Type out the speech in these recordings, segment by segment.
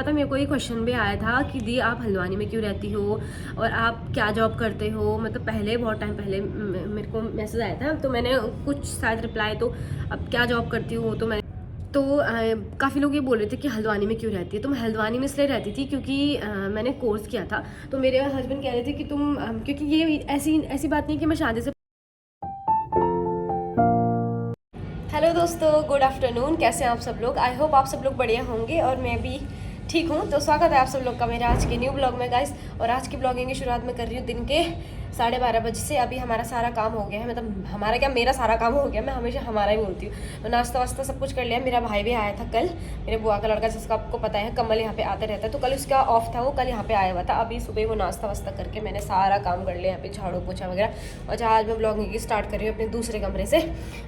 पता मेरे को ये क्वेश्चन भी आया था कि दी आप हल्द्वानी में क्यों रहती हो और आप क्या जॉब करते हो, मतलब पहले बहुत टाइम पहले मेरे को मैसेज आया था, तो मैंने कुछ शायद रिप्लाई, तो अब क्या जॉब करती हो तो मैं तो काफ़ी लोग ये बोल रहे थे कि हल्द्वानी में क्यों रहती है। तो मैं हल्द्वानी में इसलिए रहती थी क्योंकि मैंने कोर्स किया था, तो मेरे हस्बैंड कह रहे थे कि तुम क्योंकि ये ऐसी ऐसी बात नहीं कि मैं शादी से। हेलो दोस्तों, गुड आफ्टरनून, कैसे हैं आप सब लोग। आई होप आप सब लोग बढ़िया होंगे और मैं भी ठीक हूँ। तो स्वागत है आप सब लोग का मेरे आज के न्यू ब्लॉग में गाइस। और आज की ब्लॉगिंग की शुरुआत मैं कर रही हूँ दिन के 12:30 बजे से। अभी हमारा सारा काम हो गया है, मतलब हमारा क्या, मेरा सारा काम हो गया, मैं हमेशा हमारा ही बोलती हूँ। तो नाश्ता वास्ता सब कुछ कर लिया। मेरा भाई भी आया था कल, मेरे बुआ का लड़का, जिसका आपको पता है कमल यहाँ पे आते रहता है, तो कल उसका ऑफ था, वो कल यहाँ पे आया हुआ था। अभी सुबह वो नाश्ता वास्ता करके मैंने सारा काम कर लिया, यहाँ पे झाड़ू पोछा वगैरह। और आज मैं ब्लॉगिंग की स्टार्ट कर रही हूँ अपने दूसरे कमरे से।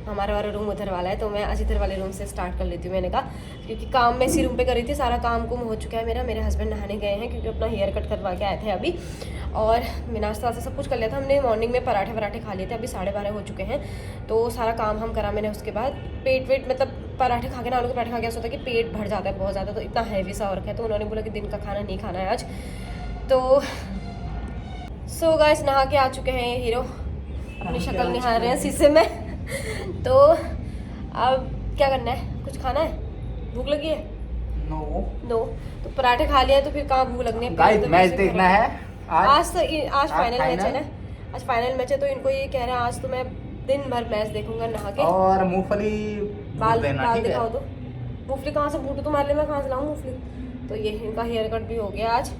हमारा वाला रूम उधर वाला है, तो मैं आज इधर वाले रूम से स्टार्ट कर लेती हूँ। मैंने कहा क्योंकि काम मैं इसी रूम पे कर रही थी, सारा काम कुम हो चुका है मेरा। मेरे हस्बैंड नहाने गए हैं क्योंकि अपना हेयर कट करवा के आए थे अभी। और मैं नाश्ता वास्ता सब कुछ कर लिया था। हमने मॉर्निंग में पराठे खा लिए थे, अभी 12:30 हो चुके हैं। तो सारा काम हम करा मैंने। उसके बाद पेट वेट, मतलब पराठे खा के ना, आलू के पराठे खा के ऐसा होता है कि पेट भर जाता है बहुत ज़्यादा, तो इतना हैवी सा हो रखा है। तो उन्होंने बोला कि दिन का खाना नहीं खाना है आज। तो सो गाइस, नहा के आ चुके हैं ये हीरो, अपनी शक्ल निहार रहे हैं शीशे में। तो अब क्या करना है, कुछ खाना है, भूख लगी है? नो। तो पराठे खा लिया तो फिर कहाँ भूख लगनी है। गाइस मैच देखना है आज फाइनल मैच है ना, आज फाइनल मैच है। तो इनको ये कह रहे हैं आज तो मैं दिन भर मैच देखूंगा नहा के। और मूंगफली बाल देना, ठीक है? दिखाओ तो। मूंगफली कहाँ से फूटू तुम्हारे लिए, मैं कहाँ से लाऊं मूंगफली। तो ये इनका हेयर कट भी हो गया आज।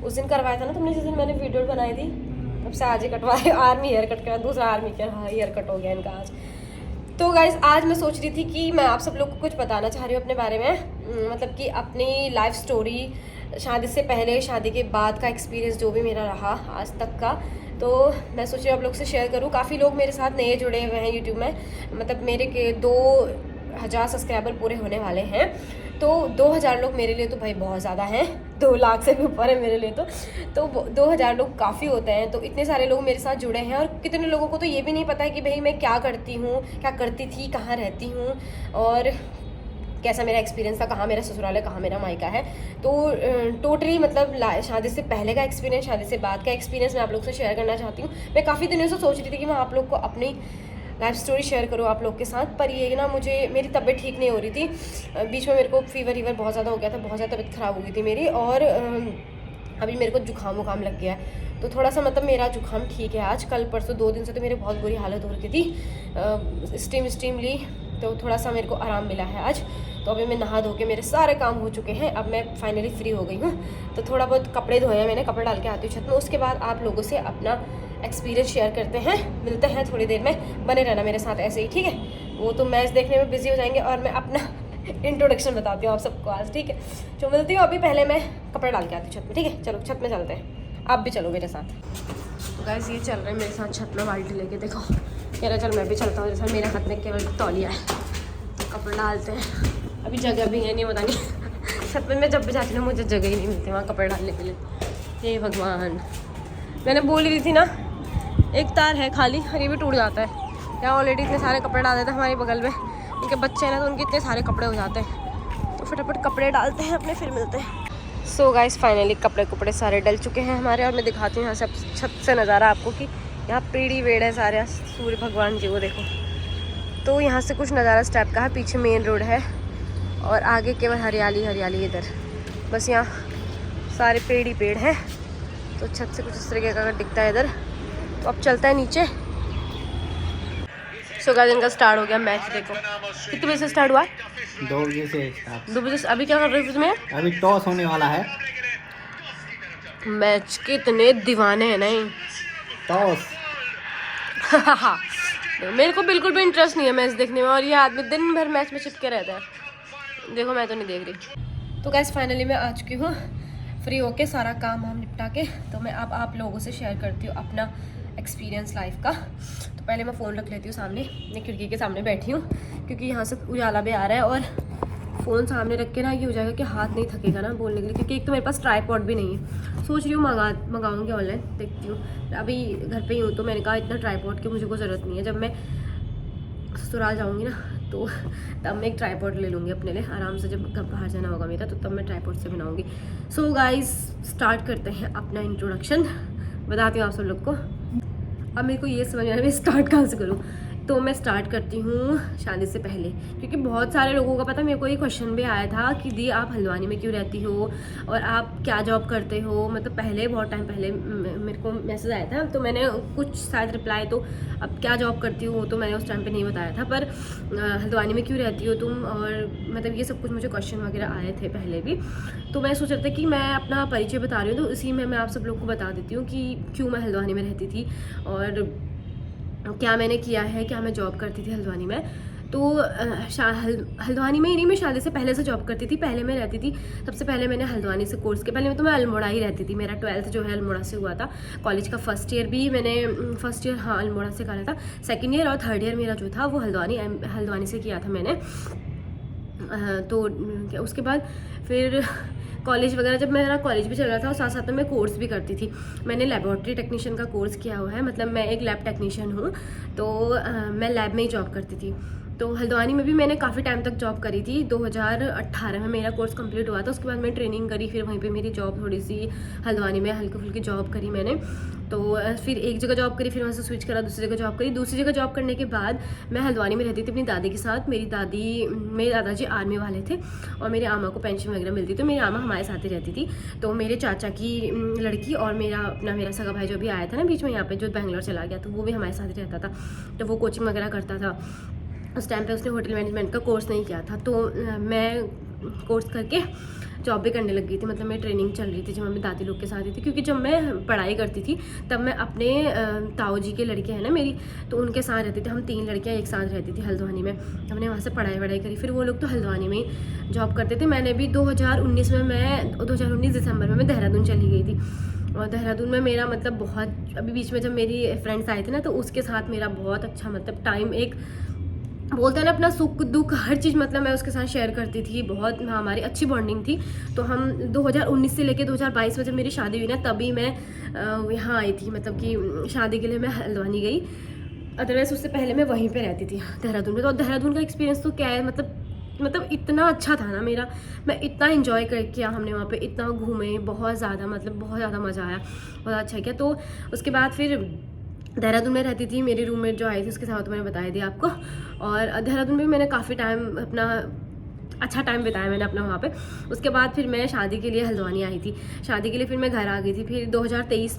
उस दिन करवाया था ना तुमने, जिस दिन मैंने वीडियो बनाई थी, तब से आज ही कटवाए। आर्मी हेयर कट करा, दूसरा आर्मी का हेयर कट हो गया इनका आज। तो गाइज आज मैं सोच रही थी कि मैं आप सब लोग को कुछ बताना चाह रही हूँ अपने बारे में, मतलब कि अपनी लाइफ स्टोरी, शादी से पहले, शादी के बाद का एक्सपीरियंस जो भी मेरा रहा आज तक का। तो मैं सोच रही हूँ आप लोग से शेयर करूँ। काफ़ी लोग मेरे साथ नए जुड़े हुए हैं यूट्यूब में, मतलब मेरे के 2000 सब्सक्राइबर पूरे होने वाले हैं। तो 2000 लोग मेरे लिए तो भाई बहुत ज़्यादा हैं, 2 लाख से भी ऊपर है मेरे लिए तो 2000 लोग काफ़ी होते हैं। तो इतने सारे लोग मेरे साथ जुड़े हैं और कितने लोगों को तो ये भी नहीं पता है कि भाई मैं क्या करती हूँ, क्या करती थी, कहाँ रहती हूँ और कैसा मेरा एक्सपीरियंस था, कहाँ मेरा ससुराल है, कहाँ मेरा मायका है। तो टोटली मतलब शादी से पहले का एक्सपीरियंस, शादी से बाद का एक्सपीरियंस मैं आप लोग से शेयर करना चाहती हूँ। मैं काफ़ी दिनों से सोच रही थी कि मैं आप लोग को अपनी लाइफ स्टोरी शेयर करूँ आप लोग के साथ, पर ये ना मुझे, मेरी तबीयत ठीक नहीं हो रही थी। बीच में मेरे को फीवर बहुत ज़्यादा हो गया था, बहुत ज़्यादा तबीयत ख़राब हो गई थी मेरी। और अभी मेरे को जुकाम वुकाम लग गया है, तो थोड़ा सा मतलब मेरा जुकाम ठीक है आज। कल परसों 2 दिन से तो मेरे बहुत बुरी हालत हो रखी थी, स्टीम ली, तो थोड़ा सा मेरे को आराम मिला है आज। तो अभी मैं नहा धो के मेरे सारे काम हो चुके हैं, अब मैं फाइनली फ्री हो गई हूँ। तो थोड़ा बहुत कपड़े धोए हैं मैंने, कपड़े डाल के आती हूँ छत में। उसके बाद आप लोगों से अपना एक्सपीरियंस शेयर करते हैं, मिलते हैं थोड़ी देर में। बने रहना मेरे साथ ऐसे ही, ठीक है? वो तो मैच देखने में बिजी हो जाएंगे और मैं अपना इंट्रोडक्शन बताती हूँ आप सबको आज, ठीक है? जो मिलती हूँ अभी, पहले मैं कपड़े डाल के आती हूँ छत में, ठीक है? चलो छत में चलते हैं, आप भी चलो मेरे साथ। तो गाइस ये चल रहे हैं मेरे साथ छत में बाल्टी लेके, देखो कह रहा चल मैं भी चलता हूँ जैसा। मेरे हाथ में केवल तौलिया है, तो कपड़े डालते हैं। अभी जगह भी है नहीं, पता नहीं छत में मैं जब भी जाती हूँ मुझे जगह ही नहीं मिलती वहाँ कपड़े डालने के लिए। हे भगवान, मैंने बोल रही थी ना, एक तार है खाली और ये भी टूट जाता है। यहाँ ऑलरेडी इतने सारे कपड़े डाल देते हैं हमारे बगल में, उनके बच्चे हैं ना, तो उनके इतने सारे कपड़े हो जाते हैं। तो फटाफट कपड़े डालते हैं अपने, फिर मिलते हैं। सो गाइस फाइनली कपड़े सारे डल चुके हैं हमारे, और मैं दिखाती हूँ यहाँ से छत से नज़ारा आपको कि यहाँ पेड़ी वेड़ है सारे, सूर्य भगवान जी को देखो। तो यहाँ से कुछ नज़ारा इस टाइप का है, पीछे मेन रोड है और आगे केवल हरियाली हरियाली इधर, बस यहाँ सारे पेड़ ही पेड़ हैं। तो छत से कुछ इस तरीके का दिखता है इधर। तो अब चलता है नीचे। सो गाइस इनका स्टार्ट हो गया मैच, देखो कितने बजे से स्टार्ट हुआ? 2 बजे से 2 बजे से। अभी क्या कर रहे हो तुम्हें? अभी टॉस होने वाला है। मैच के इतने दीवाने हैं नहीं टॉस मेरे को बिल्कुल भी इंटरेस्ट नहीं है मैच देखने में, और ये आदमी दिन भर मैच में चिपके रहता है। देखो मैं तो नहीं देख रही। तो गाइस फाइनली मैं आ चुकी हूँ फ्री होके, सारा काम हम निपटा के। तो मैं अब आप लोगों से शेयर करती हूँ अपना एक्सपीरियंस लाइफ का। तो पहले मैं फ़ोन रख लेती हूँ सामने, मैं खिड़की के सामने बैठी हूँ क्योंकि यहाँ से उजाला भी आ रहा है, और फ़ोन सामने रख के ना ये हो जाएगा कि हाथ नहीं थकेगा ना बोलने के लिए, क्योंकि एक तो मेरे पास ट्राइपॉड भी नहीं है। सोच रही हूँ मंगाऊंगी ऑनलाइन, देखती हूँ। अभी घर पे ही हूँ तो मैंने कहा इतना ट्राइपॉड की मुझे कोई ज़रूरत नहीं है, जब मैं ससुराल जाऊँगी ना तो तब मैं एक ट्राइपॉड ले लूँगी अपने लिए आराम से, जब कब बाहर जाना होगा मेरा तो तब मैं ट्राइपॉड से बनाऊँगी। सो गाइस स्टार्ट करते हैं अपना इंट्रोडक्शन। बताती हूँ आप सब लोग को। अब मेरे को ये समझ में आया मैं स्टार्ट कहाँ से करूँ, तो मैं स्टार्ट करती हूँ शादी से पहले, क्योंकि बहुत सारे लोगों का पता, मेरे को ये क्वेश्चन भी आया था कि दी आप हल्द्वानी में क्यों रहती हो और आप क्या जॉब करते हो। मतलब पहले बहुत टाइम पहले मेरे को मैसेज आया था, तो मैंने कुछ शायद रिप्लाई, तो अब क्या जॉब करती हो तो मैंने उस टाइम पे नहीं बताया था, पर हल्द्वानी में क्यों रहती हो तुम, और मतलब ये सब कुछ मुझे क्वेश्चन वगैरह आए थे पहले भी। तो मैं सोच रहा था कि मैं अपना परिचय बता रही हूँ, तो इसी में मैं आप सब लोग को बता देती हूँ कि क्यों मैं हल्द्वानी में रहती थी और क्या मैंने किया है, क्या मैं जॉब करती थी हल्द्वानी में। तो हल्द्वानी में ही नहीं, मैं शादी से पहले से जॉब करती थी। पहले मैं रहती थी, सबसे पहले मैंने हल्द्वानी से कोर्स के पहले तो मैं अल्मोड़ा ही रहती थी। मेरा 12th जो है अल्मोड़ा से हुआ था। कॉलेज का फर्स्ट ईयर भी मैंने फर्स्ट ईयर हाँ अल्मोड़ा से करा था। सेकंड ईयर और थर्ड ईयर मेरा जो था वो हल्द्वानी से किया था मैंने। तो उसके बाद फिर कॉलेज वगैरह, जब मेरा कॉलेज भी चल रहा था और साथ साथ में मैं कोर्स भी करती थी। मैंने लेबोरेटरी टेक्नीशियन का कोर्स किया हुआ है, मतलब मैं एक लैब टेक्नीशियन हूँ, तो मैं लैब में ही जॉब करती थी। तो हल्द्वानी में भी मैंने काफ़ी टाइम तक जॉब करी थी। 2018 में मेरा कोर्स कंप्लीट हुआ था। उसके बाद मैं ट्रेनिंग करी, फिर वहीं पे मेरी जॉब थोड़ी सी हल्द्वानी में हल्की फुल्की जॉब करी मैंने। तो फिर एक जगह जॉब करी, फिर वहाँ से स्विच करा, दूसरी जगह जॉब करी। दूसरी जगह जॉब करने के बाद मैं हल्द्वानी में रहती थी अपनी दादी के साथ। मेरे दादाजी आर्मी वाले थे और मेरे आमा को पेंशन वगैरह मिलती, तो मेरी आमा हमारे साथ ही रहती थी। तो मेरे चाचा की लड़की और मेरा सगा भाई जो भी आया था ना बीच में यहाँ पे, जो बैंगलोर चला गया, तो वो भी हमारे साथ ही रहता था। तो वो कोचिंग वगैरह करता था। उस टाइम पे उसने होटल मैनेजमेंट का कोर्स नहीं किया था, तो मैं कोर्स करके जॉब भी करने लग गई थी। मतलब मैं ट्रेनिंग चल रही थी जब मैं दादी लोग के साथ ही थी, क्योंकि जब मैं पढ़ाई करती थी तब मैं अपने ताऊ जी के लड़के हैं ना मेरी, तो उनके साथ रहती थी। हम 3 लड़कियां एक साथ रहती थी हल्द्वानी में। हमने वहाँ से पढ़ाई करी, फिर वो लोग तो हल्द्वानी में ही जॉब करते थे। मैंने भी 2019 दिसंबर में मैं देहरादून चली गई थी। और देहरादून में मेरा मतलब बहुत, अभी बीच में जब मेरी फ्रेंड्स आई थी ना, तो उसके साथ मेरा बहुत अच्छा मतलब टाइम, एक बोलते हैं ना अपना सुख दुख हर चीज़, मतलब मैं उसके साथ शेयर करती थी। बहुत हमारी अच्छी बॉन्डिंग थी। तो हम 2019 से लेके 2022 में जब मेरी शादी हुई ना, तभी मैं यहाँ आई थी, मतलब कि शादी के लिए मैं हल्द्वानी गई। अदरवाइज उससे पहले मैं वहीं पे रहती थी देहरादून में। तो देहरादून का एक्सपीरियंस तो क्या है, मतलब इतना अच्छा था ना मेरा, मैं इतना इन्जॉय कर किया हमने वहाँ पे, इतना घूमे, बहुत ज़्यादा, मतलब बहुत ज़्यादा मज़ा आया, बहुत अच्छा किया। तो उसके बाद फिर देहरादून में रहती थी, मेरी रूममेट जो आई थी उसके साथ, तो मैंने बताया दिया आपको। और देहरादून में भी मैंने काफ़ी टाइम अपना अच्छा टाइम बिताया मैंने अपना वहाँ पे। उसके बाद फिर मैं शादी के लिए हल्द्वानी आई थी। शादी के लिए फिर मैं घर आ गई थी। फिर 2023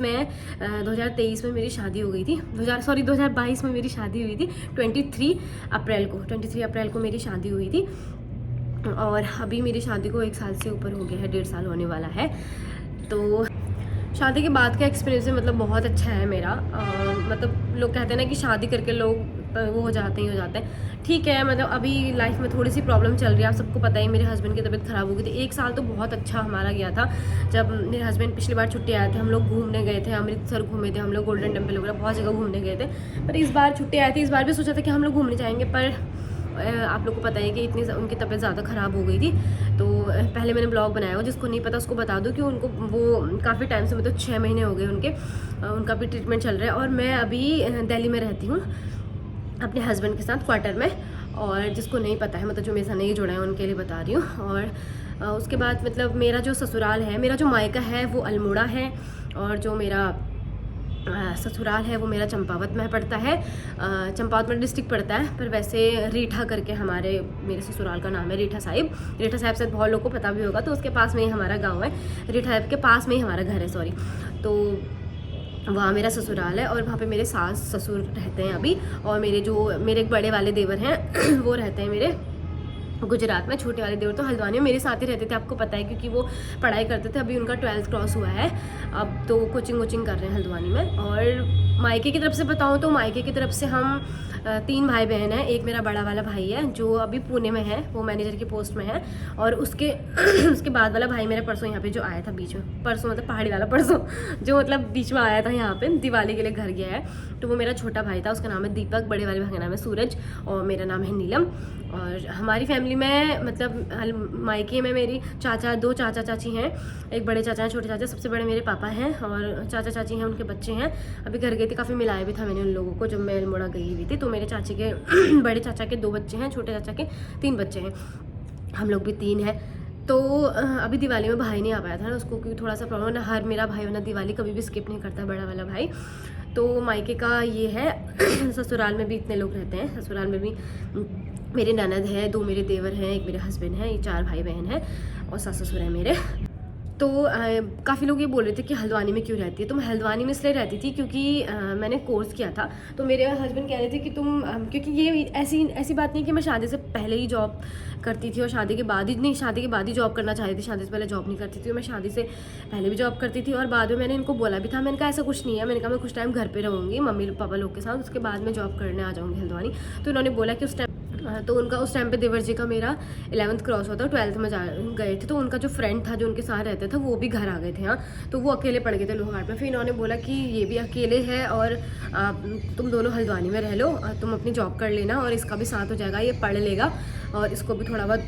में मेरी शादी हो गई थी। 2022 में मेरी शादी हुई थी 23 अप्रैल को मेरी शादी हुई थी। और अभी मेरी शादी को 1 साल से ऊपर हो गया है, 1.5 साल होने वाला है। तो शादी के बाद का एक्सपीरियंस मतलब बहुत अच्छा है मेरा। मतलब लोग कहते हैं ना कि शादी करके लोग वो हो जाते हैं, ठीक है। मतलब अभी लाइफ में थोड़ी सी प्रॉब्लम चल रही है, आप सबको पता है। मेरे हस्बैंड की तबीयत ख़राब हो गई थी। 1 साल तो बहुत अच्छा हमारा गया था। जब मेरे हस्बैंड पिछली बार छुट्टी आए थे, हम लोग घूमने गए थे, अमृतसर घूमे थे हम लोग, गोल्डन टेम्पल वगैरह बहुत जगह घूमने गए थे। पर इस बार छुट्टी आई थी, इस बार भी सोचा था कि हम लोग घूमने जाएंगे, पर आप लोग को पता है कि इतनी उनकी तबीयत ज़्यादा ख़राब हो गई थी। तो पहले मैंने ब्लॉग बनाया हो, जिसको नहीं पता उसको बता दूं कि उनको वो काफ़ी टाइम से, मतलब 6 महीने हो गए उनका भी ट्रीटमेंट चल रहा है। और मैं अभी दिल्ली में रहती हूँ अपने हस्बैंड के साथ क्वार्टर में। और जिसको नहीं पता है, मतलब जो मेरे साथ नहीं जुड़ा है, उनके लिए बता रही हूँ। और उसके बाद मतलब मेरा जो ससुराल है, मेरा जो मायका है वो अल्मोड़ा है, और जो मेरा ससुराल है वो मेरा चंपावत में पड़ता है। चंपावत में डिस्ट्रिक्ट पड़ता है, पर वैसे रीठा करके मेरे ससुराल का नाम है, रीठा साहिब से बहुत लोगों को पता भी होगा। तो उसके पास में ही हमारा गांव है, रीठा साहिब के पास में ही हमारा घर है, सॉरी। तो वहाँ मेरा ससुराल है और वहाँ पे मेरे सास ससुर रहते हैं अभी। और मेरे एक बड़े वाले देवर हैं वो रहते हैं मेरे गुजरात में। छोटे वाले देवर तो हल्द्वानी में मेरे साथ ही रहते थे, आपको पता है, क्योंकि वो पढ़ाई करते थे। अभी उनका 12th क्रॉस हुआ है, अब तो कोचिंग कर रहे हैं हल्द्वानी में। और मायके की तरफ से बताऊँ तो मायके की तरफ से हम 3 भाई बहन हैं। एक मेरा बड़ा वाला भाई है जो अभी पुणे में है, वो मैनेजर की पोस्ट में है। और उसके बाद वाला भाई मेरा परसों यहाँ पे जो आया था बीच में, परसों मतलब पहाड़ी वाला परसों, जो मतलब बीच में आया था यहाँ पे दिवाली के लिए घर गया है, तो वो मेरा छोटा भाई था। उसका नाम है दीपक, बड़े वाले भाई का नाम है सूरज, और मेरा नाम है नीलम। और हमारी फैमिली में मतलब मायके में मेरी 2 चाचा चाची हैं। एक बड़े चाचा हैं, छोटे चाचा, सबसे बड़े मेरे पापा हैं, और चाचा चाची हैं, उनके बच्चे हैं। अभी घर गए थी, काफ़ी मिलाया भी था मैंने उन लोगों को जब मैं अल्मोड़ा गई हुई थी। तो मेरे चाची के बड़े चाचा के 2 बच्चे हैं, छोटे चाचा के 3 बच्चे हैं, हम लोग भी 3 हैं। तो अभी दिवाली में भाई नहीं आ पाया था ना उसको, क्योंकि थोड़ा सा प्रॉब्लम ना, हर मेरा भाई वरना दिवाली कभी भी स्किप नहीं करता, बड़ा वाला भाई। तो मायके का ये है ससुराल में भी इतने लोग रहते हैं, ससुराल में भी मेरे ननद है, 2 मेरे देवर हैं, एक मेरे हस्बैंड हैं, ये 4 भाई बहन हैं और सास ससुर है मेरे। तो काफ़ी लोग ये बोल रहे थे कि हल्द्वानी में क्यों रहती है। तो मैं हल्द्वानी में इसलिए रहती थी क्योंकि मैंने कोर्स किया था। तो मेरे हस्बैंड कह रहे थे कि तुम क्योंकि ये ऐसी बात नहीं कि मैं शादी से पहले ही जॉब करती थी और शादी के बाद ही नहीं, शादी के बाद ही जॉब करना चाहती थी, शादी से पहले जॉब नहीं करती थी। मैं शादी से पहले भी जॉब करती थी और बाद में मैंने इनको बोला भी था, मैंने कहा ऐसा कुछ नहीं है, मैंने कहा मैं कुछ टाइम घर पर रहूँगी मम्मी पापा लोग के साथ, उसके बाद मैं जॉब करने आ जाऊँगी हल्द्वानी। तो उन्होंने बोला कि उस टाइम, तो उनका उस टाइम पे देवर जी का मेरा 11th क्रॉस हुआ था, 12th में गए थे। तो उनका जो फ्रेंड था जो उनके साथ रहता था वो भी घर आ गए थे। हाँ, तो वो अकेले पड़ गए थे लोहाघाट में। फिर इन्होंने बोला कि ये भी अकेले है और तुम दोनों हल्द्वानी में रह लो, तुम अपनी जॉब कर लेना और इसका भी साथ हो जाएगा, ये पढ़ लेगा और इसको भी थोड़ा बहुत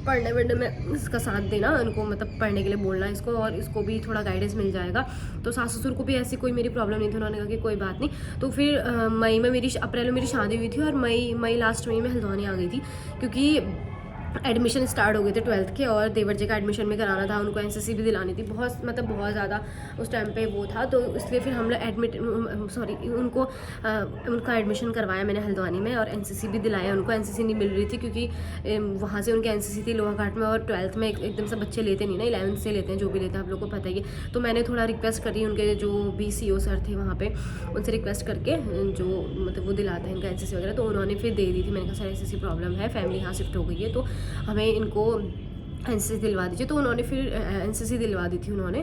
पढ़ने वढ़ने में इसका साथ देना, उनको मतलब पढ़ने के लिए बोलना इसको, और इसको भी थोड़ा गाइडेंस मिल जाएगा। तो सास ससुर को भी ऐसी कोई मेरी प्रॉब्लम नहीं थी, उन्होंने कहा कि कोई बात नहीं। तो फिर अप्रैल में मेरी शादी हुई थी और मई लास्ट मई में हल्द्वानी आ गई थी, क्योंकि एडमिशन स्टार्ट हो गए थे 12th के और देवर जी का एडमिशन भी कराना था, उनको एनसीसी भी दिलानी थी, बहुत मतलब बहुत ज़्यादा उस टाइम पे वो था। तो इसलिए फिर हम लोग उनका एडमिशन करवाया मैंने हल्द्वानी में और एनसीसी भी दिलाया उनको। एनसीसी नहीं मिल रही थी क्योंकि वहाँ से उनकी एनसीसी थी लोहाघाट में और 12th में एकदम से बच्चे लेते नहीं ना, 11th से लेते हैं, जो भी लेते हैं आप लोग को पता ही है। तो मैंने थोड़ा रिक्वेस्ट करी उनके जो भी CO सर थे वहाँ पे, उनसे रिक्वेस्ट करके जो मतलब वो दिलाते हैं इनका एनसीसी वगैरह, तो उन्होंने फिर दे दी थी। मैंने कहा सर ऐसी प्रॉब्लम है, फैमिली यहाँ शिफ्ट हो गई है, तो हमें इनको एनसीसी दिलवा दीजिए। तो उन्होंने फिर एनसीसी दिलवा दी थी उन्होंने।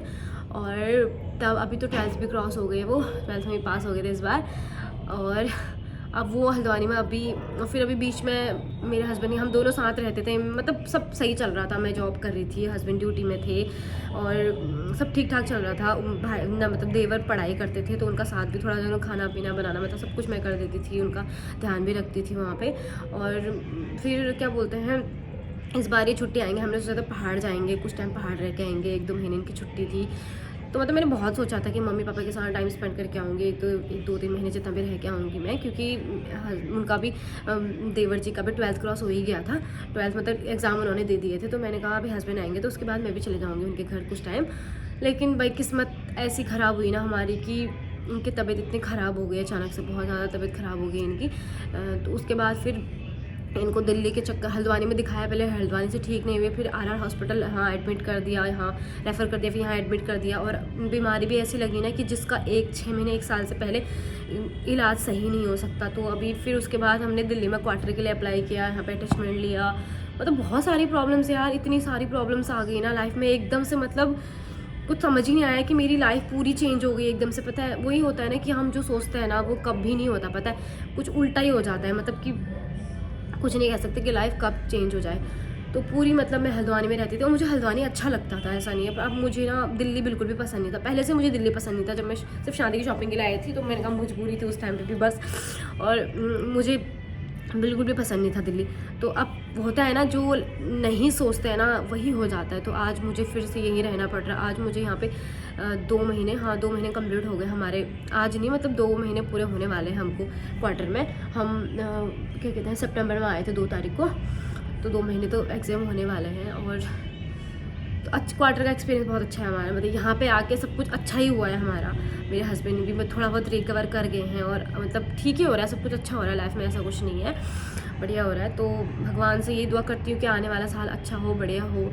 और तब अभी तो 12th भी क्रॉस हो गए, वो 12th में पास हो गए थे इस बार। और अब वो हल्द्वानी में फिर अभी बीच में मेरे हस्बैंड हम दोनों साथ रहते थे, मतलब सब सही चल रहा था। मैं जॉब कर रही थी, हस्बैंड ड्यूटी में थे और सब ठीक ठाक चल रहा था। भाई ना मतलब देवर पढ़ाई करते थे तो उनका साथ भी थोड़ा जो खाना पीना बनाना मतलब सब कुछ मैं कर देती थी, उनका ध्यान भी रखती थी वहाँ पे। और फिर क्या बोलते हैं, इस बार ये छुट्टी आएंगे, हमने सोचा था पहाड़ जाएंगे, कुछ टाइम पहाड़ रह के आएंगे, 1-2 महीने की छुट्टी थी। तो मतलब मैंने बहुत सोचा था कि मम्मी पापा के साथ टाइम स्पेंड करके आऊँगी, एक 2-3 महीने जितना भी रह के आऊँगी मैं, क्योंकि उनका भी देवर जी का भी 12th क्रॉस हो ही गया था। 12th मतलब एग्ज़ाम उन्होंने दे दिए थे। तो मैंने कहा अभी हस्बैंड आएंगे तो उसके बाद मैं भी चले जाऊँगी उनके घर कुछ टाइम। लेकिन भाई किस्मत ऐसी ख़राब हुई ना हमारी कि उनकी तबीयत इतनी ख़राब हो गई अचानक से, बहुत ज़्यादा तबीयत ख़राब हो गई इनकी। तो उसके बाद फिर इनको दिल्ली के चक्कर हल्द्वानी में दिखाया, पहले हल्द्वानी से ठीक नहीं हुए, फिर RR हॉस्पिटल यहाँ एडमिट कर दिया, यहाँ रेफ़र कर दिया, फिर यहाँ एडमिट कर दिया। और बीमारी भी ऐसी लगी ना कि जिसका 6 महीने 1 साल से पहले इलाज सही नहीं हो सकता। तो अभी फिर उसके बाद हमने दिल्ली में क्वार्टर के लिए अप्लाई किया, यहाँ पे अटैचमेंट लिया, मतलब बहुत सारी प्रॉब्लम्स यार, इतनी सारी प्रॉब्लम्स आ गई ना लाइफ में एकदम से, मतलब कुछ समझ ही नहीं आया कि मेरी लाइफ पूरी चेंज हो गई एकदम से। पता है वही होता है ना कि हम जो सोचते हैं ना वो कभी नहीं होता, पता है कुछ उल्टा ही हो जाता है, मतलब कि कुछ नहीं कह सकते कि लाइफ कब चेंज हो जाए। तो पूरी मतलब मैं हल्द्वानी में रहती थी और मुझे हल्द्वानी अच्छा लगता था, ऐसा नहीं है। पर अब मुझे ना दिल्ली बिल्कुल भी पसंद नहीं था, पहले से मुझे दिल्ली पसंद नहीं था। जब मैं सिर्फ शादी की शॉपिंग के लिए आई थी तो मैंने कहा मजबूरी थी उस टाइम पे भी बस, और मुझे बिल्कुल भी पसंद नहीं था दिल्ली। तो अब होता है ना जो नहीं सोचते हैं ना वही हो जाता है। तो आज मुझे फिर से यहीं रहना पड़ रहा है। आज मुझे यहाँ पे 2 महीने कंप्लीट हो गए हमारे, आज नहीं मतलब 2 महीने पूरे होने वाले हैं हमको क्वार्टर में। हम क्या कहते हैं सितंबर में आए थे 2 तारीख को, तो 2 महीने तो एग्ज़ाम होने वाले हैं। और तो क्वार्टर का एक्सपीरियंस बहुत अच्छा है हमारा, मतलब यहाँ पे आके सब कुछ अच्छा ही हुआ है हमारा। मेरे हस्बैंड भी थोड़ा बहुत रिकवर कर गए हैं और मतलब ठीक ही हो रहा है, सब कुछ अच्छा हो रहा है लाइफ में, ऐसा कुछ नहीं है, बढ़िया हो रहा है। तो भगवान से ये दुआ करती हूँ कि आने वाला साल अच्छा हो, बढ़िया हो।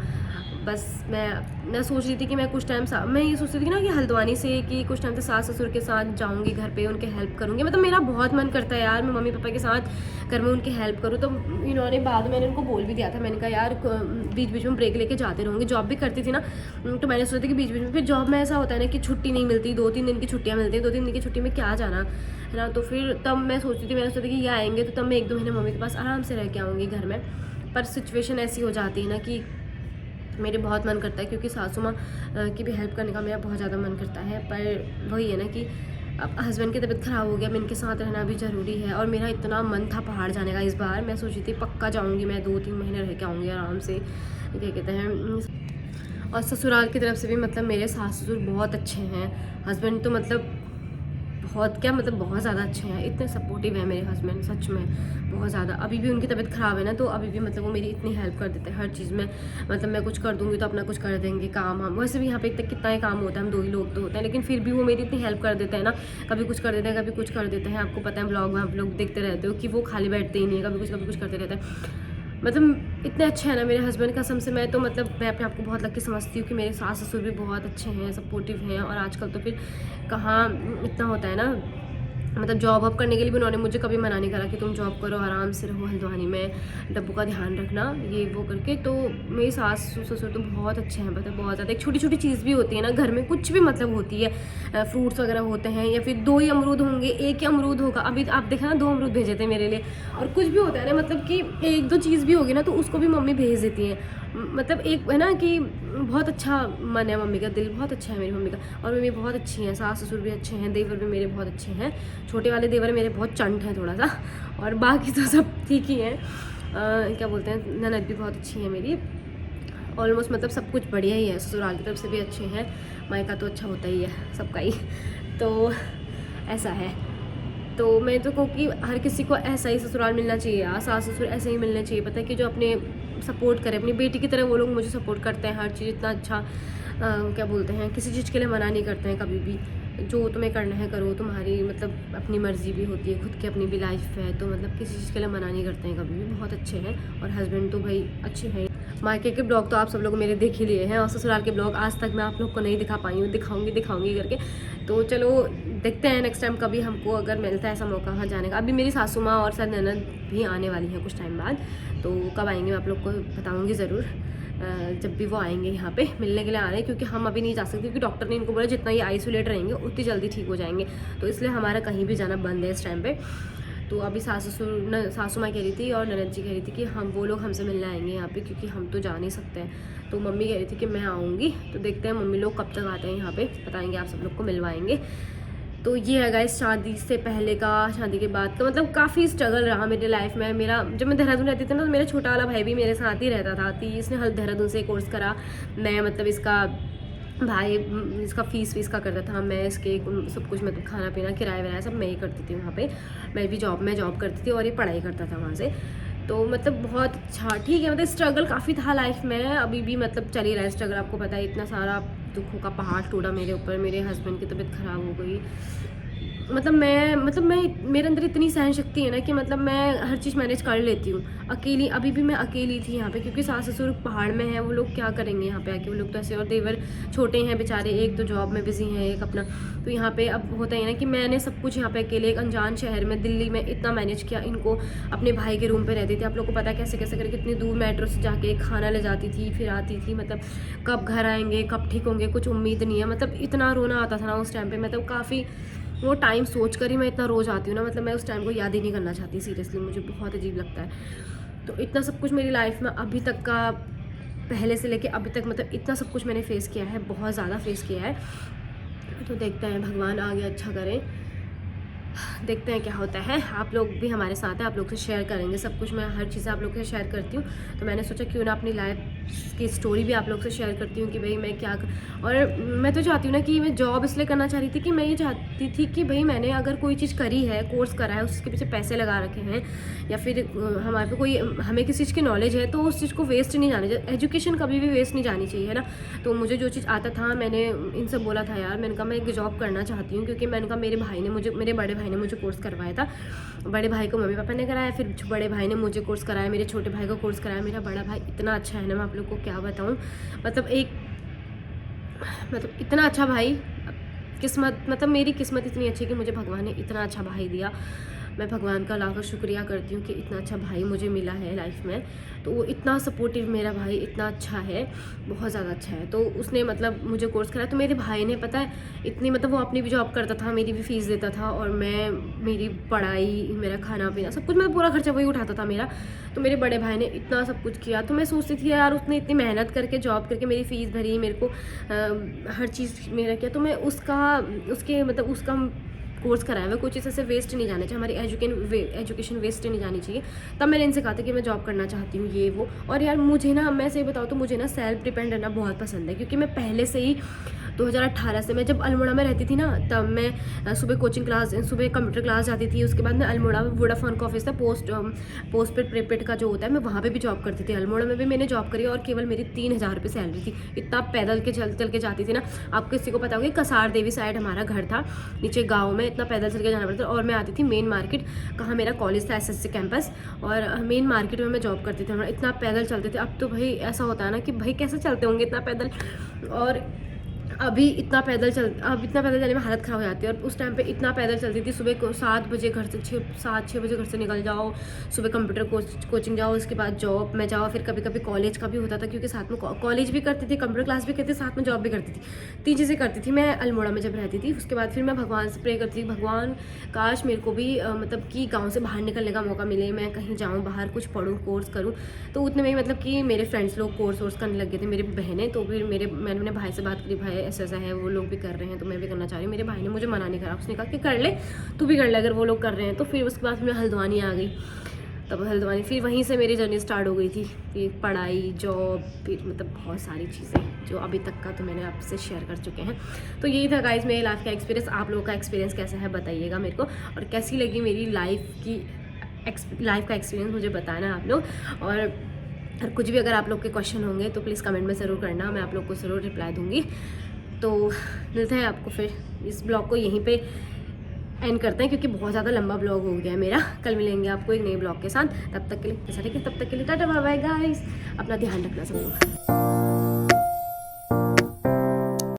बस मैं सोच रही थी कि मैं कुछ टाइम मैं ये सोच रही थी ना कि हल्द्वानी से कि कुछ टाइम तक सास ससुर के साथ जाऊंगी घर पे, उनके हेल्प करूंगी। मतलब मेरा बहुत मन करता है यार मैं मम्मी पापा के साथ घर में उनकी हेल्प करूँ। तो इन्होंने बाद में मैंने उनको बोल भी दिया था, मैंने कहा यार बीच बीच में ब्रेक लेके जाते रहूँगी, जॉब भी करती थी ना, तो मैंने सोचा कि बीच बीच में फिर जॉब में ऐसा होता है ना कि छुट्टी नहीं मिलती, 2-3 दिन की छुट्टियाँ मिलती हैं, 2-3 दिन की छुट्टी में क्या जाना है ना। तो फिर तब मैं सोचती थी, मैंने सोचा कि ये आएंगे तो तब मैं 1-2 महीने मम्मी के पास आराम से रह के आऊँगी घर में। पर सिचुएशन ऐसी हो जाती है ना कि मेरे बहुत मन करता है, क्योंकि सासू माँ की भी हेल्प करने का मेरा बहुत ज़्यादा मन करता है। पर वही है ना कि अब हस्बैंड की तबीयत ख़राब हो गया, मैं इनके साथ रहना भी ज़रूरी है। और मेरा इतना मन था पहाड़ जाने का, इस बार मैं सोची थी पक्का जाऊँगी मैं, 2-3 महीने रह के आऊँगी आराम से, क्या कहते हैं। और ससुराल की तरफ से भी मतलब मेरे सास ससुर बहुत अच्छे हैं, हस्बैंड तो मतलब बहुत क्या मतलब बहुत ज़्यादा अच्छे हैं, इतने सपोर्टिव है मेरे हस्बैंड, सच में बहुत ज़्यादा। अभी भी उनकी तबीयत ख़राब है ना, तो अभी भी मतलब वो मेरी इतनी हेल्प कर देते हैं हर चीज़ में। मतलब मैं कुछ कर दूँगी तो अपना कुछ कर देंगे काम, हम वैसे भी यहाँ पे इतना कितना ही काम होता है, हम 2 ही लोग तो होते हैं, लेकिन फिर भी वो मेरी इतनी हेल्प कर देते हैं ना, कभी कुछ कर देते हैं, कभी कुछ कर देते हैं। आपको पता है ब्लॉग में आप लोग देखते रहते हो कि वो खाली बैठते ही नहीं है, कभी कुछ करते रहते हैं। मतलब इतने अच्छे हैं ना मेरे हस्बैंड, कसम से मैं तो मतलब मैं अपने आप को बहुत लकी समझती हूँ कि मेरे सास ससुर भी बहुत अच्छे हैं, सपोर्टिव हैं। और आजकल तो फिर कहाँ इतना होता है ना, मतलब जॉब वॉब करने के लिए भी उन्होंने मुझे कभी मना नहीं करा कि तुम जॉब करो, आराम से रहो हल्द्वानी में, डब्बू का ध्यान रखना, ये वो करके। तो मेरी सास ससुर तो बहुत अच्छे हैं, मतलब बहुत ज़्यादा। एक छोटी छोटी चीज़ भी होती है ना घर में, कुछ भी मतलब होती है, फ्रूट्स वगैरह होते हैं, या फिर 2 ही अमरूद होंगे, 1 ही अमरूद होगा, अभी आप देखा ना 2 अमरूद भेजे थे मेरे लिए। और कुछ भी होता है ना, मतलब कि 1-2 चीज़ भी होगी ना तो उसको भी मम्मी भेज देती हैं। मतलब एक है ना कि बहुत अच्छा मन है मम्मी का, दिल बहुत अच्छा है मेरी मम्मी का। और मम्मी बहुत अच्छी हैं, सास ससुर भी अच्छे हैं, देवर भी मेरे बहुत अच्छे हैं। छोटे वाले देवर मेरे बहुत चंट हैं थोड़ा सा, और बाकी तो सब ठीक ही हैं। क्या बोलते हैं, ननद भी बहुत अच्छी है मेरी। ऑलमोस्ट मतलब सब कुछ बढ़िया ही है, ससुराल की तरफ से भी अच्छे हैं, मायका तो अच्छा होता ही है सबका ही। तो ऐसा है, तो मैं तो कहूँ कि हर किसी को ऐसा ही ससुराल मिलना चाहिए, सास ससुर ऐसे ही मिलने चाहिए। पता है कि जो अपने सपोर्ट करे, अपनी बेटी की तरह वो लोग मुझे सपोर्ट करते हैं हर चीज़, इतना अच्छा क्या बोलते हैं, किसी चीज़ के लिए मना नहीं करते हैं कभी भी। जो तुम्हें करना है करो, तुम्हारी मतलब अपनी मर्ज़ी भी होती है, खुद की अपनी भी लाइफ है, तो मतलब किसी चीज़ के लिए मना नहीं करते हैं कभी भी, बहुत अच्छे हैं। और हस्बैंड तो भाई अच्छे हैं। मायके के ब्लॉग तो आप सब लोग मेरे देख ही लिए हैं, और ससुराल के ब्लॉग आज तक मैं आप लोग को नहीं दिखा पाई हूँ, दिखाऊंगी करके। तो चलो देखते हैं नेक्स्ट टाइम कभी हमको अगर मिलता है ऐसा मौका वहाँ जाने का। अभी मेरी सासू माँ और सर ननद भी आने वाली हैं कुछ टाइम बाद, तो कब आएंगे मैं आप लोग को बताऊँगी ज़रूर, जब भी वो आएंगे यहाँ पे मिलने के लिए आ रहे हैं। क्योंकि हम अभी नहीं जा सकते, क्योंकि डॉक्टर ने इनको बोला जितना ये आइसोलेट रहेंगे उतनी जल्दी ठीक हो जाएंगे, तो इसलिए हमारा कहीं भी जाना बंद है इस टाइम पे। तो अभी सासू माँ कह रही थी और ननद जी कह रही थी कि हम वो लोग हमसे मिलने आएंगे यहाँ पे, क्योंकि हम तो जा नहीं सकते हैं। तो मम्मी कह रही थी कि मैं आऊँगी, तो देखते हैं मम्मी लोग कब तक आते हैं यहाँ पे, बताएंगे, आप सब लोग को मिलवाएंगे। तो ये है गाइस शादी से पहले का, शादी के बाद का मतलब काफ़ी स्ट्रगल रहा मेरी लाइफ में। मेरा जब मैं देहरादून रहती थी ना, तो मेरा छोटा वाला भाई भी मेरे साथ ही रहता था, इसने देहरादून से कोर्स करा, मैं मतलब इसका भाई इसका फीस का करता था, मैं इसके सब कुछ मतलब खाना पीना किराया वराया सब मैं ही करती थी वहाँ पे। मैं जॉब करती थी और ये पढ़ाई करता था वहाँ से। तो मतलब बहुत अच्छा, ठीक है, मतलब स्ट्रगल काफ़ी था लाइफ में, अभी भी मतलब चल ही रहा है स्ट्रगल। आपको पता है इतना सारा दुखों का पहाड़ टूटा मेरे ऊपर, मेरे हस्बैंड की तबीयत ख़राब हो गई। मतलब मैं मेरे अंदर इतनी सहन शक्ति है ना कि मतलब मैं हर चीज़ मैनेज कर लेती हूँ अकेली। अभी भी मैं अकेली थी यहाँ पे, क्योंकि सास ससुर पहाड़ में है, वो लोग क्या करेंगे यहाँ पे आके, वो लोग तो ऐसे, और देवर छोटे हैं बेचारे, एक तो जॉब में बिजी हैं, एक अपना। तो यहाँ पे अब होता है ना कि मैंने सब कुछ यहाँ पे अकेले एक अनजान शहर में दिल्ली में इतना मैनेज किया। इनको अपने भाई के रूम पे रहती थी, आप लोग को पता है कैसे कैसे करके कितनी दूर मेट्रो से जाके खाना ले जाती थी, फिर आती थी, मतलब कब घर आएंगे, कब ठीक होंगे, कुछ उम्मीद नहीं है। मतलब इतना रोना आता था ना उस टाइम पे, मतलब काफ़ी वो टाइम सोच कर ही मैं इतना रोज़ आती हूँ ना, मतलब मैं उस टाइम को याद ही नहीं करना चाहती सीरियसली, मुझे बहुत अजीब लगता है। तो इतना सब कुछ मेरी लाइफ में अभी तक का, पहले से लेके अभी तक, मतलब इतना सब कुछ मैंने फेस किया है, बहुत ज़्यादा फेस किया है। तो देखते हैं भगवान आगे अच्छा करें, देखते हैं क्या होता है। आप लोग भी हमारे साथ हैं, आप लोग से शेयर करेंगे सब कुछ, मैं हर चीज़ आप लोग से शेयर करती हूँ। तो मैंने सोचा क्यों ना अपनी लाइफ की स्टोरी भी आप लोग से शेयर करती हूँ कि भाई मैं क्या और मैं तो चाहती हूँ ना कि मैं जॉब इसलिए करना चाह रही थी कि मैं ये चाहती थी कि भाई मैंने अगर कोई चीज़ करी है, कोर्स करा है, उसके पीछे पैसे लगा रखे हैं, या फिर हमारे पे कोई हमें किसी चीज़ की नॉलेज है, तो उस चीज़ को वेस्ट नहीं जानी चाहिए। एजुकेशन कभी भी वेस्ट नहीं जानी चाहिए, है ना। तो मुझे जो चीज़ आता था, मैंने इनसे बोला था यार, मैंने कहा मैं एक जॉब करना चाहती हूँ, क्योंकि मैंने कहा मेरे बड़े भाई ने मुझे कोर्स करवाया था, बड़े भाई को मम्मी पापा ने कराया, फिर बड़े भाई ने मुझे कोर्स कराया, मेरे छोटे भाई को कोर्स कराया। मेरा बड़ा भाई इतना अच्छा है ना, मैं आप लोग को क्या बताऊँ, मतलब इतना अच्छा भाई, किस्मत, मतलब मेरी किस्मत इतनी अच्छी कि मुझे भगवान ने इतना अच्छा भाई दिया। मैं भगवान का लाखों शुक्रिया करती हूँ कि इतना अच्छा भाई मुझे मिला है लाइफ में। तो वो इतना सपोर्टिव, मेरा भाई इतना अच्छा है, बहुत ज़्यादा अच्छा है। तो उसने मतलब मुझे कोर्स कराया। तो मेरे भाई ने पता है इतनी, मतलब वो अपनी भी जॉब करता था, मेरी भी फीस देता था, और मेरी पढ़ाई, मेरा खाना पीना सब कुछ, मतलब पूरा खर्चा वही उठाता था मेरा। तो मेरे बड़े भाई ने इतना सब कुछ किया। तो मैं सोचती थी यार, उसने इतनी मेहनत करके जॉब करके मेरी फ़ीस भरी, मेरे को हर चीज़ मेरा किया, तो मैं उसका कोर्स कराया हुआ, कोई चीज़ ऐसे वेस्ट नहीं जाना चाहिए, हमारी एजुकेशन वेस्ट नहीं जानी चाहिए। तब मैंने इनसे कहा था कि मैं जॉब करना चाहती हूँ, ये वो। और यार मुझे ना, मैं सही बताऊँ तो मुझे ना सेल्फ डिपेंड रहना बहुत पसंद है, क्योंकि मैं पहले से ही 2018 से। मैं जब अल्मोड़ा में रहती थी ना, तब मैं सुबह कंप्यूटर क्लास जाती थी। उसके बाद मैं अल्मोड़ा में वोडाफोन का ऑफिस था, पोस्ट पेड प्रीपेड का जो होता है, मैं वहाँ पे भी जॉब करती थी। अल्मोड़ा में भी मैंने जॉब करी और केवल मेरी 3000 रुपये सैलरी थी। इतना पैदल के चल के जाती थी ना। आप किसी को पता होगा, कसार देवी साइड हमारा घर था, नीचे गाँव में, इतना पैदल चल के जाना पड़ता था। और मैं आती थी मेन मार्केट, कहाँ मेरा कॉलेज था SSC कैंपस, और मेन मार्केट में मैं जॉब करती थी। इतना पैदल चलते थे। अब तो भाई ऐसा होता है ना कि भाई कैसे चलते होंगे इतना पैदल। और अब इतना पैदल चलने में हालत ख़राब हो जाती है। और उस टाइम पे इतना पैदल चलती थी। सुबह को 7 बजे घर से 6 बजे घर से निकल जाओ, सुबह कंप्यूटर कोचिंग जाओ, उसके बाद जॉब में जाओ, फिर कभी कभी कॉलेज का भी होता था, क्योंकि साथ में कॉलेज भी करती थी, कंप्यूटर क्लास भी करती थी, साथ में जॉब भी करती थी। 3 चीज़ें करती थी मैं अल्मोड़ा में जब रहती थी। उसके बाद फिर मैं भगवान से प्रे करती थी, भगवान काश मेरे को भी मतलब कि गाँव से बाहर निकलने का मौका मिले, मैं कहीं जाऊँ बाहर, कुछ पढ़ूँ, कोर्स करूँ। तो उतने में ही मतलब कि मेरे फ्रेंड्स लोग कोर्स करने लग गए थे, मेरी बहनें। तो फिर मैंने अपने भाई से बात करी, भाई ऐसा है, वो लोग भी कर रहे हैं तो मैं भी करना चाह रही हूँ। मेरे भाई ने मुझे मना नहीं करा, उसने कहा कि कर ले, तू भी कर ले अगर वो लोग कर रहे हैं तो। फिर उसके बाद मैं हल्द्वानी आ गई। तब हल्द्वानी फिर वहीं से मेरी जर्नी स्टार्ट हो गई थी। फिर पढ़ाई, जॉब, फिर मतलब बहुत सारी चीज़ें जो अभी तक का तो मैंने आपसे शेयर कर चुके हैं। तो यही था गाइस मेरे लाइफ का एक्सपीरियंस। आप लोगों का एक्सपीरियंस कैसा है बताइएगा मेरे को, और कैसी लगी मेरी लाइफ का एक्सपीरियंस मुझे बताना आप लोग। और कुछ भी अगर आप लोग के क्वेश्चन होंगे तो प्लीज़ कमेंट में ज़रूर करना, मैं आप लोग को ज़रूर रिप्लाई दूँगी। तो मिलते हैं आपको फिर, इस ब्लॉग को यहीं पे एंड करते हैं, क्योंकि बहुत ज़्यादा लंबा ब्लॉग हो गया है मेरा। कल मिलेंगे आपको एक नए ब्लॉग के साथ। तब तक के लिए ठीक है, तब तक के लिए टाटा बाय बाय गाइस, अपना ध्यान रखना सब लोग।